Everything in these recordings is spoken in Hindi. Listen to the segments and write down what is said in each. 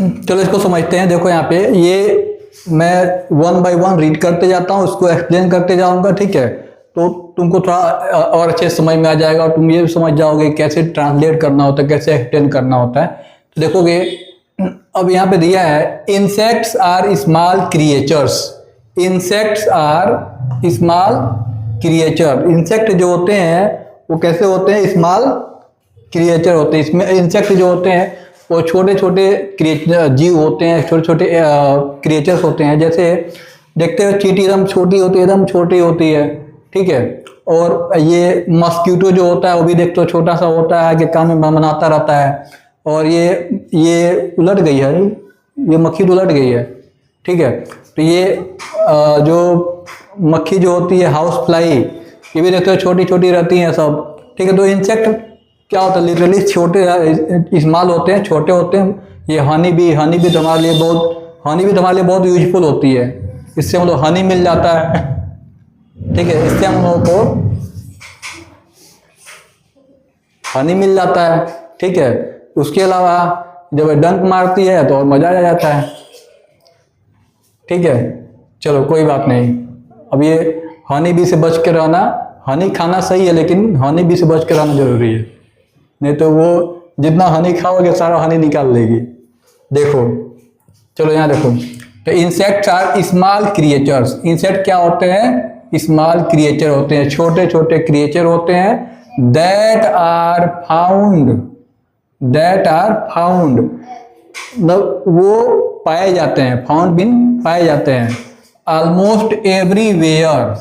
चलो इसको समझते हैं। देखो यहाँ पे ये मैं 1 बाय 1 रीड करते जाता हूँ, उसको एक्सप्लेन करते जाऊंगा, ठीक है। तो तुमको थोड़ा और अच्छे समझ में आ जाएगा और तुम ये भी समझ जाओगे कैसे ट्रांसलेट करना होता है, कैसे एक्सप्लेन करना होता है। तो देखोगे अब यहाँ पे दिया है insects are small creatures. Insects are small creature. Insect जो होते हैं वो कैसे होते हैं? स्मॉल क्रिएचर होते हैं। इसमें इंसेक्ट जो होते हैं वो छोटे छोटे जीव होते हैं, छोटे छोटे क्रिएचर्स होते हैं। जैसे देखते हो चींटी एकदम छोटी होती है, एकदम छोटी होती है, ठीक है। और ये मस्कीटो जो होता है वो भी देखते हो छोटा सा होता है कि कान में मनाता रहता है। और ये उलट गई है, ये मक्खी उलट गई है, ठीक है। तो ये जो मक्खी जो होती है हाउस फ्लाई, ये भी देखते हो छोटी छोटी रहती हैं सब, ठीक है। तो इंसेक्ट क्या होता है? लिटरली छोटे स्मॉल होते हैं, छोटे होते हैं। ये हनी भी तो हमारे लिए बहुत यूजफुल होती है। इससे हम लोग हनी मिल जाता है, ठीक है। इससे हम लोगों को हनी मिल जाता है, ठीक है। उसके अलावा जब डंक मारती है तो और मजा आ जाता है, ठीक है। चलो कोई बात नहीं। अब ये हनी बी से बच के रहना, हनी खाना सही है लेकिन हनी बी से बच के रहना जरूरी है, नहीं तो वो जितना हनी खाओगे सारा हनी निकाल लेगी। देखो चलो यहाँ देखो, तो insects are small creatures. Insect क्या होते हैं? स्मॉल क्रिएचर होते हैं, छोटे छोटे क्रिएचर होते हैं। दैट आर फाउंड मतलब वो पाए जाते हैं, फाउंड मीन पाए जाते हैं। ऑलमोस्ट एवरीवेयर,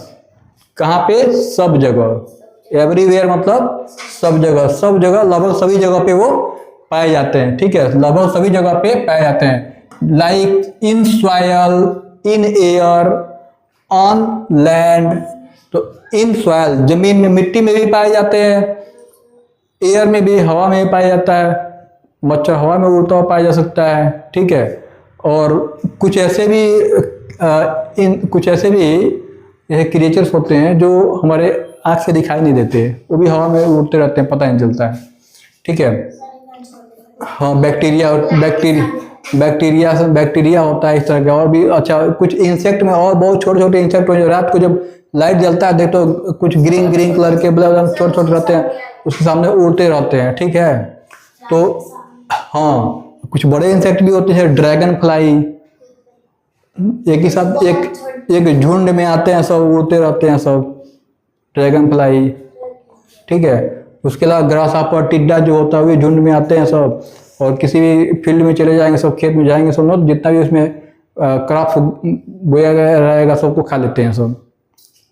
कहाँ पे? सब जगह। एवरीवेयर मतलब सब जगह लगभग सभी जगह पे वो पाए जाते हैं, ठीक है। लगभग सभी जगह पे पाए जाते हैं। Like in soil, in air, on land. तो इन सॉयल जमीन में, मिट्टी में भी पाए जाते हैं, एयर में भी, हवा में भी पाया जाता है। मच्छर हवा में उड़ता हुआ पाया जा सकता है, ठीक है। और कुछ ऐसे भी ये क्रिएचर्स होते हैं जो हमारे आँख से दिखाई नहीं देते, वो भी हवा में उड़ते रहते हैं, पता नहीं चलता है, ठीक है। हाँ, बैक्टीरिया होता है इस तरह का। और भी अच्छा कुछ इंसेक्ट में और बहुत छोटे छोटे इंसेक्ट हो, रात को जब लाइट जलता है देखो तो कुछ ग्रीन कलर के छोटे छोटे रहते हैं, उसके सामने उड़ते रहते हैं, ठीक है। तो हाँ, कुछ बड़े इंसेक्ट भी होते हैं, ड्रैगन फ्लाई, एक ही साथ एक झुंड में आते हैं, सब उड़ते रहते हैं सब, ड्रैगन फ्लाई, ठीक है। उसके अलावा ग्रासहॉपर, टिड्डा जो होता है वो झुंड में आते हैं सब, और किसी भी फील्ड में चले जाएंगे, सब खेत में जाएंगे, सब लोग जितना भी उसमें क्रॉप बोया गया रहेगा सबको खा लेते हैं सब।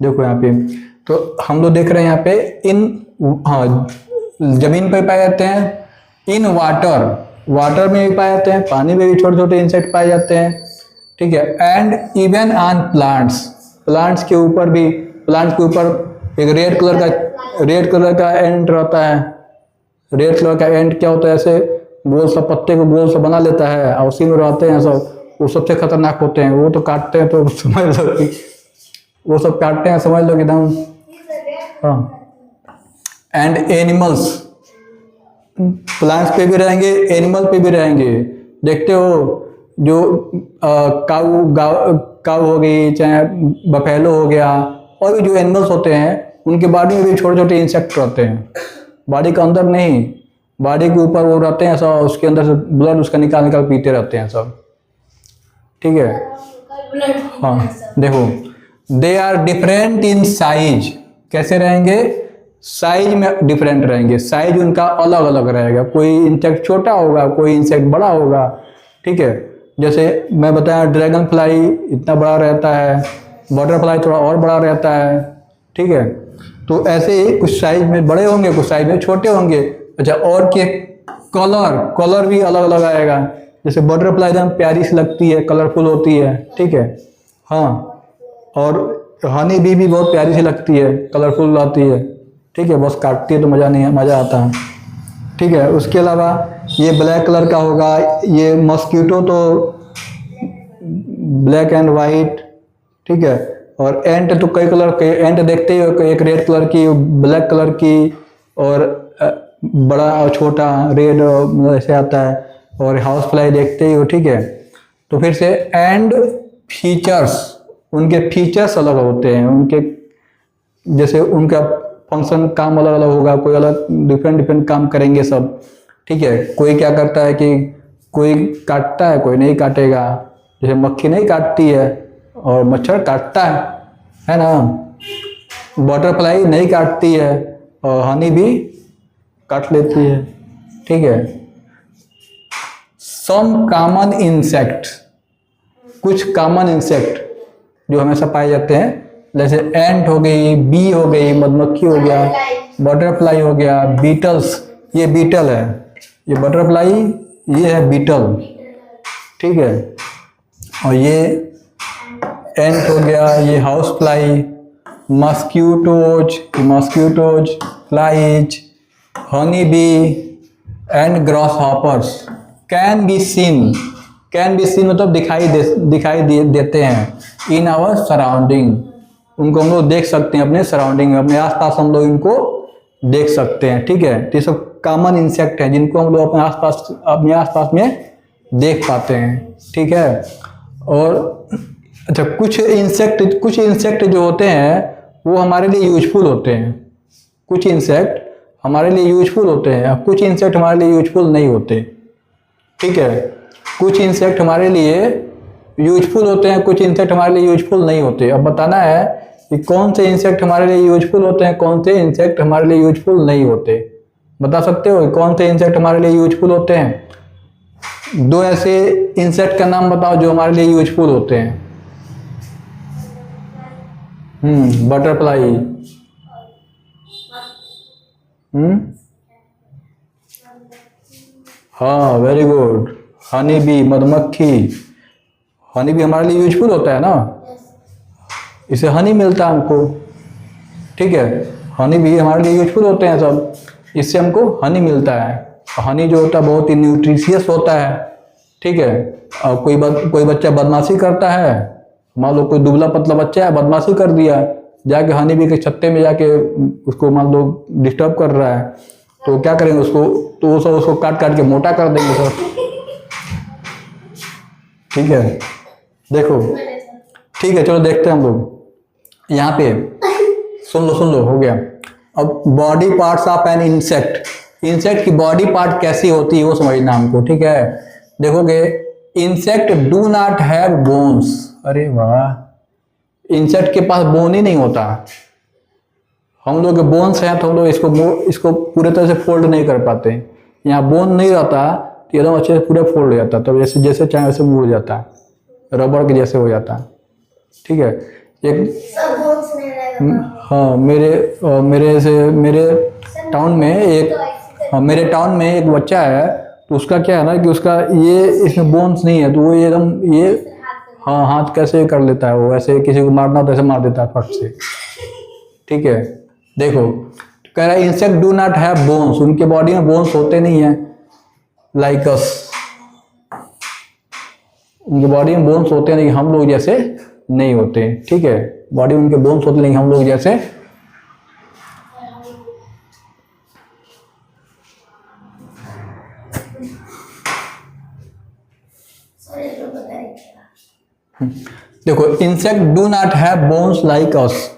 देखो यहाँ पे तो हम लोग देख रहे हैं यहाँ पे हाँ, जमीन पर पाए जाते हैं। इन वाटर में भी पाए जाते हैं, पानी में भी छोटे छोटे इंसेक्ट पाए जाते हैं, ठीक है। एंड इवन ऑन प्लांट्स के ऊपर एक रेड कलर का एंट रहता है। रेड कलर का एंट क्या होता है? ऐसे गोल सा पत्ते को गोल सा बना लेता है और उसी में रहते हैं सब। वो सबसे खतरनाक होते हैं, वो तो काटते हैं तो समझ लो कि वो सब काटते हैं, समझ लो कि एकदम। हाँ, एंड एनिमल्स, प्लांट्स पे भी रहेंगे, एनिमल पे भी रहेंगे। देखते हो जो काऊ हो गई, चाहे बफेलो हो गया, और भी जो एनिमल्स होते हैं उनके बॉडी में भी छोटे छोटे इंसेक्ट रहते हैं। बॉडी के अंदर नहीं, बॉडी के ऊपर वो रहते हैं सब, उसके अंदर से ब्लड उसका निकाल पीते रहते हैं सब, ठीक है। हाँ देखो, they are different in size. कैसे रहेंगे? साइज में डिफरेंट रहेंगे, साइज उनका अलग अलग रहेगा। कोई इंसेक्ट छोटा होगा, कोई इंसेक्ट बड़ा होगा, ठीक है। जैसे मैं बताया ड्रैगन फ्लाई इतना बड़ा रहता है, बटरफ्लाई थोड़ा और बड़ा रहता है, ठीक है। तो ऐसे ही कुछ साइज में बड़े होंगे, कुछ साइज में छोटे होंगे। अच्छा, और के कलर भी अलग अलग आएगा। जैसे बटरफ्लाई एकदम प्यारी सी लगती है, कलरफुल होती है, ठीक है। हाँ, और हनी बी भी बहुत प्यारी सी लगती है, कलरफुल रहती है, ठीक है। बस काटती है तो मज़ा आता है, ठीक है। उसके अलावा ये ब्लैक कलर का होगा, ये मस्कीटो तो ब्लैक एंड वाइट, ठीक है। और एंट तो कई कलर के एंट देखते ही हो, एक रेड कलर की, ब्लैक कलर की, और बड़ा और छोटा रेड ऐसे आता है। और हाउस फ्लाई देखते ही हो, ठीक है। तो फिर से एंड फीचर्स, उनके फीचर्स अलग होते हैं, उनके जैसे उनका फंक्शन काम अलग अलग होगा, कोई अलग डिफरेंट काम करेंगे सब, ठीक है। कोई क्या करता है कि कोई काटता है, कोई नहीं काटेगा, जैसे मक्खी नहीं काटती है और मच्छर काटता है ना। बटरफ्लाई नहीं काटती है और हनी भी काट लेती है, ठीक है। सम कॉमन इंसेक्ट, कुछ कॉमन इंसेक्ट जो हमेशा पाए जाते हैं, जैसे एंट हो गई, बी हो गई, मधुमक्खी हो गया, बटरफ्लाई हो गया, बीटल्स, ये बीटल है, ये बटरफ्लाई, ये है बीटल, ठीक है। और ये एंट हो गया, ये house fly, mosquitoes, flies, honey bee and grasshoppers can be seen मतलब दिखाई देते हैं इन आवर सराउंडिंग, उनको हम लोग देख सकते हैं अपने सराउंडिंग में, अपने आसपास हम लोग इनको देख सकते हैं, ठीक है। तो ये सब कॉमन इंसेक्ट हैं जिनको हम लोग अपने आसपास में देख पाते हैं, ठीक है। और अच्छा, कुछ इंसेक्ट जो होते हैं वो हमारे लिए यूजफुल होते हैं, कुछ इंसेक्ट हमारे लिए यूजफुल होते हैं, कुछ इंसेक्ट हमारे लिए यूजफुल नहीं होते, ठीक है। कुछ इंसेक्ट हमारे लिए यूजफुल होते हैं, कुछ इंसेक्ट हमारे लिए यूजफुल नहीं होते। अब बताना है कि कौन से इंसेक्ट हमारे लिए यूजफुल होते हैं, कौन से इंसेक्ट हमारे लिए यूजफुल नहीं होते। बता सकते हो कौन से इंसेक्ट हमारे लिए यूजफुल होते हैं? दो ऐसे इंसेक्ट का नाम बताओ जो हमारे लिए यूजफुल होते हैं। बटरफ्लाई, हाँ वेरी गुड। हनी बी, मधुमक्खी, हनी बी हमारे लिए यूजफुल होता है ना, इससे हनी मिलता है हमको, ठीक है। हनी बी हमारे लिए यूजफुल होते हैं सब, इससे हमको हनी मिलता है। हनी जो होता है बहुत ही न्यूट्रिशियस होता है, ठीक है। और कोई बच्चा बदमाशी करता है, मान लो कोई दुबला पतला बच्चा है, बदमाशी कर दिया, जाके हनी बी के छत्ते में जाके उसको मान लो डिस्टर्ब कर रहा है, तो क्या करेंगे उसको, तो वो सब उसको काट के मोटा कर देंगे सर, ठीक है। देखो, ठीक है, चलो देखते हैं हम लोग यहाँ पे। सुन लो, हो गया। अब body parts of an insect की बॉडी पार्ट कैसी होती है वो समझना हमको, ठीक है। देखोगे, insect do not have bones, अरे वाह, इंसेक्ट के पास बोन ही नहीं होता। हम लोग के बोन्स हैं तो हम लोग इसको पूरे तरह से फोल्ड नहीं कर पाते। यहाँ बोन नहीं रहता तो एकदम अच्छे से पूरा फोल्ड हो जाता, तब जैसे चाहे वैसे मूव हो जाता है, रबर के जैसे हो जाता है, ठीक है। हाँ, मेरे टाउन में एक बच्चा है, तो उसका क्या है ना कि उसका इसमें बोन्स नहीं है, तो वो एकदम हाँ हाथ कैसे कर लेता है, वो ऐसे किसी को मारना तो ऐसे मार देता है फट से, ठीक है। देखो, कह रहा है insect do not have bones, उनके बॉडी में बोन्स होते नहीं है, लाइक अस, उनके बॉडी में बोन्स होते नहीं, हम लोग जैसे नहीं होते, ठीक है। बॉडी में उनके बोन्स होते नहीं, हम लोग जैसे। देखो, insect do not have bones like us,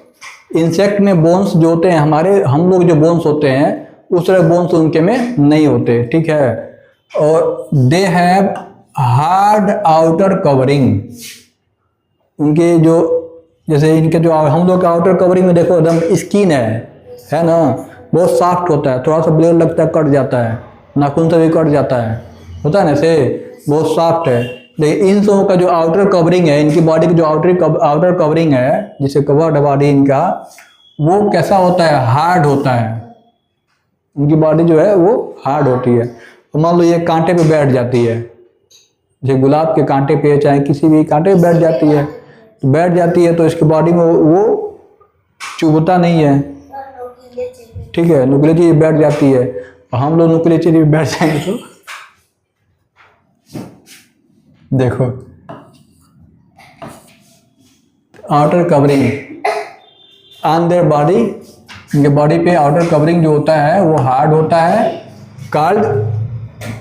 insect में बोन्स जो होते हैं हम लोग जो बोन्स होते हैं उस तरह बोन्स उनके में नहीं होते, ठीक है। और they have hard outer covering, उनके जो जैसे इनके जो हम लोग का आउटर कवरिंग में देखो एकदम स्किन है ना, बहुत सॉफ्ट होता है, थोड़ा सा ब्लेड लगता है कट जाता है, नाखून से भी कट जाता है, होता है ना, ऐसे बहुत सॉफ्ट है। लेकिन इन सबों का जो आउटर कवरिंग है, इनकी बॉडी की जो आउटर कवरिंग है, जिसे कवर्ड बॉडी इनका, वो कैसा होता है, हार्ड होता है। उनकी बॉडी जो है वो हार्ड होती है। तो मान लो ये कांटे पे बैठ जाती है, जैसे गुलाब के कांटे पे चाहे किसी भी कांटे पे बैठ जाती है, तो इसकी बॉडी में वो चुभता नहीं है, ठीक है, नुकीली चीज बैठ जाती है। और हम लोग नुकीली चीज भी बैठ जाएंगे तो देखो, outer covering on their body, इनके बॉडी पे आउटर कवरिंग जो होता है वो हार्ड होता है, कॉल्ड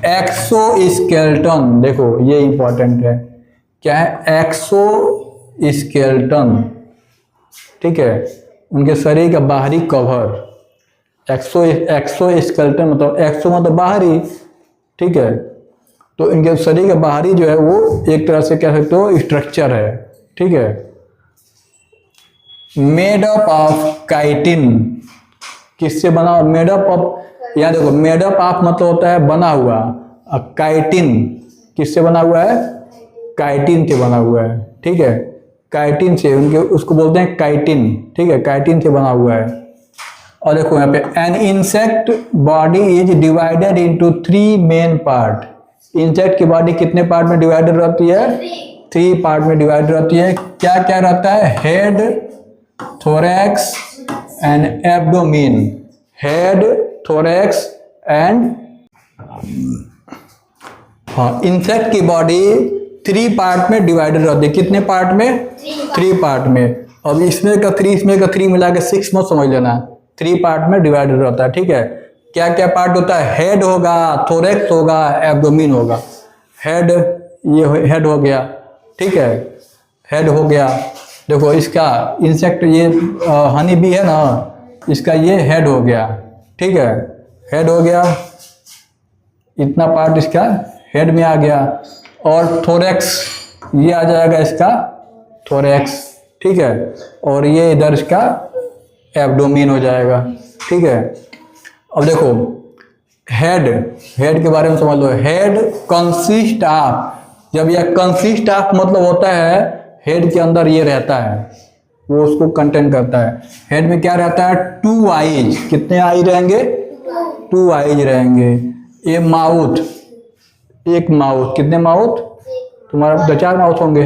एक्सोस्केलेटन, देखो ये इंपॉर्टेंट है, क्या है एक्सोस्केलेटन, ठीक है, उनके शरीर का बाहरी कवर। एक्सोस्केलेटन मतलब एक्सो मतलब बाहरी, ठीक है, तो इनके शरीर का बाहरी जो है वो एक तरह से कह सकते हो स्ट्रक्चर है, ठीक है, मेड अप ऑफ काइटिन, किससे बना हुआ, मेड अप ऑफ, यहाँ देखो मेड अप ऑफ मतलब होता है बना हुआ, और काइटिन किससे बना हुआ है, काइटिन से बना हुआ है, ठीक है, काइटिन से, उनके उसको बोलते हैं काइटिन, ठीक है, काइटिन से बना हुआ है। और देखो यहाँ पे an insect body is divided into 3 main part, insect की बॉडी कितने पार्ट में डिवाइडेड रहती है, 3 पार्ट में डिवाइडेड रहती है। क्या क्या रहता है, head, thorax and abdomen, head, thorax and, हाँ, इंसेक्ट की बॉडी 3 पार्ट में डिवाइडेड रहती है, कितने पार्ट में, 3 पार्ट में। अब इसमें का 3 मिला के 6 मत समझ लेना, 3 पार्ट में डिवाइडेड रहता है, ठीक है। क्या क्या पार्ट होता है, हेड होगा, थोरैक्स होगा, एब्डोमेन होगा। हेड, ये हेड हो गया, ठीक है, हेड हो गया, देखो इसका इंसेक्ट ये हनी बी है ना, इसका ये हेड हो गया, ठीक है, हेड हो गया, इतना पार्ट इसका हेड में आ गया। और थोरैक्स ये आ जाएगा इसका थोरैक्स, ठीक है, और ये इधर इसका एब्डोमेन हो जाएगा, ठीक है। अब देखो हेड, हेड के बारे में समझ लो, हेड कंसिस्ट ऑफ, जब यह कंसिस्ट ऑफ मतलब होता है हेड के अंदर ये रहता है, वो उसको कंटेन करता है। हेड में क्या रहता है, 2 आईज, कितने आई रहेंगे, 2 आईज रहेंगे। ये माउथ, एक माउथ, कितने माउथ, तुम्हारा 2-4 माउथ होंगे,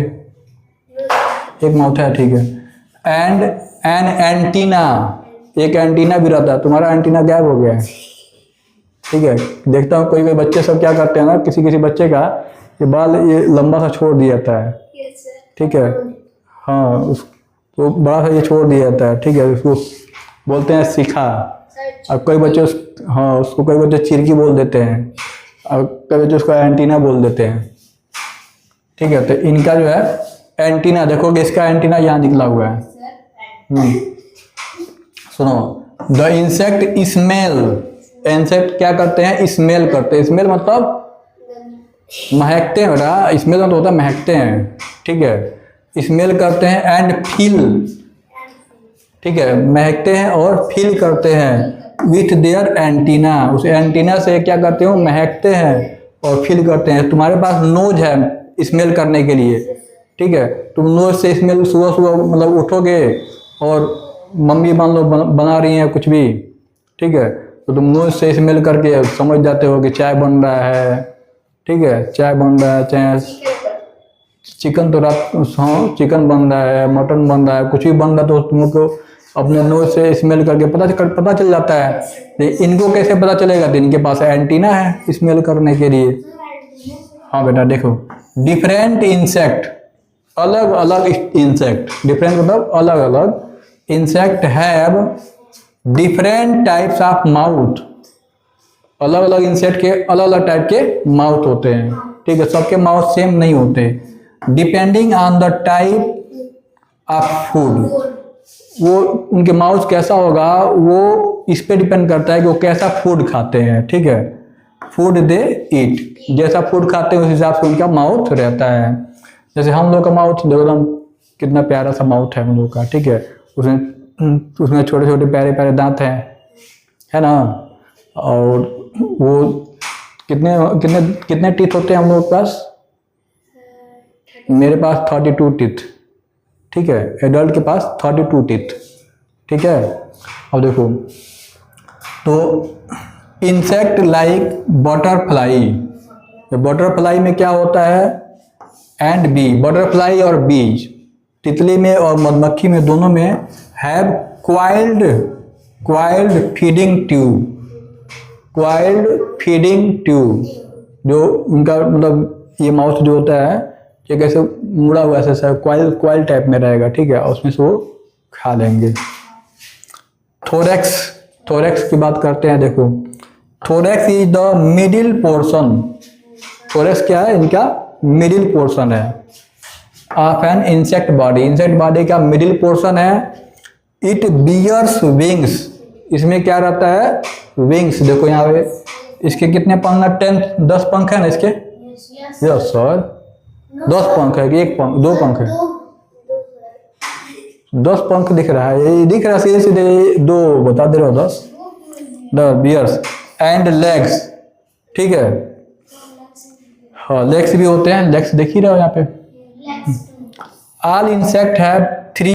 एक माउथ है, ठीक है। एंड एन एंटीना, एक एंटीना भी रहता है, तुम्हारा एंटीना गायब हो गया है, ठीक है। देखता हूँ कोई कोई बच्चे सब क्या करते हैं ना, किसी किसी बच्चे का ये बाल ये लंबा सा छोड़ दिया जाता है, ठीक है, हाँ, उसको बड़ा सा ये छोड़ दिया जाता है, ठीक है, उसको बोलते हैं शिखा। अब कोई बच्चे हाँ, उसको कोई बच्चे चिरकी बोल देते हैं, और कई बच्चे उसको एंटीना बोल देते हैं, ठीक है। तो इनका जो है एंटीना, देखोगे इसका एंटीना यहाँ निकला हुआ है। सुनो, द इंसेक्ट स्मेल, इंसेक्ट क्या करते हैं, स्मेल करते हैं, स्मेल मतलब महकते हैं बेटा, स्मेल मतलब होता है महकते हैं, ठीक है, स्मेल करते हैं एंड फील, ठीक है, महकते हैं और फील करते हैं विथ देयर एंटीना, उस एंटीना से क्या करते हो, महकते हैं और फील करते हैं। तुम्हारे पास नोज है स्मेल करने के लिए, ठीक है, तुम नोज से स्मेल सुबह सुबह मतलब उठोगे और मम्मी मान लो बना रही हैं कुछ भी, ठीक है, तो तुम नोज से स्मेल करके समझ जाते हो कि चाय बन रहा है, ठीक है, चाय बन रहा है, चाहे चिकन तो रात, हाँ, चिकन बन रहा है, मटन बन रहा है, कुछ भी बन रहा है, तो तुमको अपने नोज से स्मेल करके पता चल जाता है। तो इनको कैसे पता चलेगा, तो इनके पास एंटीना है स्मेल करने के लिए। हाँ बेटा देखो, डिफरेंट इंसेक्ट, अलग अलग इंसेक्ट, डिफरेंट मतलब अलग अलग insect have different types of mouth, अलग अलग इंसेक्ट के अलग अलग टाइप के माउथ होते हैं, ठीक है, सबके माउथ सेम नहीं होते। Depending on the type of food, वो उनके माउथ कैसा होगा वो इस पे डिपेंड करता है कि वो कैसा फूड खाते हैं, ठीक है, फूड दे ईट, जैसा फूड खाते हैं उस हिसाब से उनका माउथ रहता है। जैसे हम लोग का माउथ देखो एकदम कितना प्यारा सा माउथ है हम लोग का, ठीक है, उसमें छोटे छोटे प्यारे प्यारे दांत हैं, है ना, और वो कितने कितने कितने टीथ होते हैं हम लोग के पास, मेरे पास 32 टीथ, ठीक है, एडल्ट के पास 32 टीथ, ठीक है। अब देखो, तो इंसेक्ट लाइक बटरफ्लाई, बटरफ्लाई में क्या होता है, एंड बी, बटरफ्लाई और बीज, तितली में और मधुमक्खी में दोनों में have coiled feeding tube, coiled feeding tube, जो उनका मतलब ये माउथ जो होता है ये कैसे मुड़ा हुआ ऐसा क्वाइल टाइप में रहेगा, ठीक है, और उसमें से वो खा लेंगे। थोरैक्स, थोरैक्स की बात करते हैं, देखो thorax is the middle portion, thorax क्या है, इनका मिडिल पोर्शन है of an insect body, insect body का मिडिल पोर्शन है। इट बियर्स विंग्स, इसमें क्या रहता है, विंग्स। देखो यहाँ पे इसके कितने पंख है, 10 पंख है ना इसके, यस सर 10 पंख है कि एक पंख, 2 पंख है, 10 पंख दिख रहा है, ये दिख रहा है सीधे सीधे, 2 बता दे रहे हो 10, द बियर्स एंड लेग्स, ठीक है। हाँ लेग्स भी होते हैं, लेग्स देख ही रहे हो यहाँ पे। All insect have